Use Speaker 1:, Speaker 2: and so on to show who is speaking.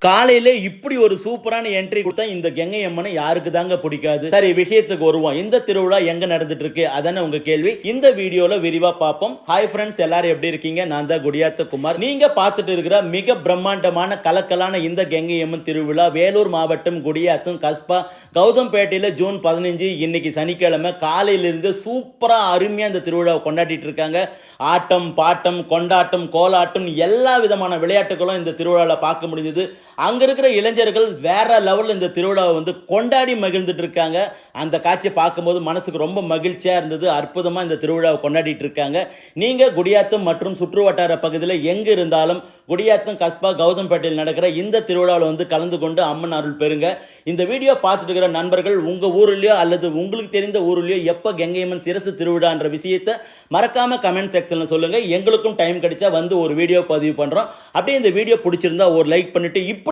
Speaker 1: காலையில இப்படி ஒரு சூப்பரான என்ட்ரி கொடுத்தா இந்த கெங்கை அம்மனை யாருக்கு தாங்க பிடிக்காது. சரி, விஷயத்துக்கு வருவோம். இந்த திருவிழா எங்க நடந்துட்டு இருக்கு அதானே உங்க கேள்வி. இந்த வீடியோல விரிவா பார்ப்போம். ஹாய் ஃப்ரெண்ட்ஸ், எல்லாரும் எப்படி இருக்கீங்க? நான் தான் குடியாத்த குமார். நீங்க பார்த்துட்டு இருக்கிற மிக பிரம்மாண்டமான கலக்கலான இந்த கெங்கை அம்மன் திருவிழா வேலூர் மாவட்டம் குடியாத்தம் கஸ்பா கௌதம்பேட்டையில ஜூன் 15 இன்னைக்கு சனிக்கிழமை காலையிலிருந்து சூப்பரா அருமையா இந்த திருவிழாவை கொண்டாடிட்டு இருக்காங்க. ஆட்டம் பாட்டம் கொண்டாட்டம் கோலாட்டம் எல்லா விதமான விளையாட்டுகளும் இந்த திருவிழாவில் பார்க்க முடிஞ்சது. அங்க இருக்கிற இளைஞர்கள் வேற லெவலில் இந்த திருவிழாவை கொண்டாடி மகிழ்ந்துட்டு இருக்காங்க. அந்த காட்சியை பார்க்கும்போது மனசுக்கு ரொம்ப மகிழ்ச்சியா இருந்தது. அற்புதமா இந்த திருவிழாவை கொண்டாடிட்டு இருக்காங்க. நீங்க குடியாத்தம் மற்றும் சுற்று வட்டார பகுதியில் எங்க இருந்தாலும் குடியாத்தம் கஸ்பா கௌதம்பேட்டையில் நடக்கிற இந்த திருவிழாவில் கலந்து கொண்டு அம்மன் அருள் பெறுங்க. இந்த வீடியோ பார்த்துட்டு இருக்கிற நண்பர்கள் உங்க ஊர்லயோ அல்லது உங்களுக்கு தெரிந்த ஊர்லயோ எப்ப கெங்கை அம்மன் சிரசு திருவிழான்ற விஷயத்தை மறக்காம கமெண்ட் செக்ஷன்ல சொல்லுங்க. எங்களுக்கும் டைம் கிடைச்சா ஒரு வீடியோ பதிவு பண்றோம். அப்படியே இந்த வீடியோ பிடிச்சிருந்தா ஒரு லைக் பண்ணிட்டு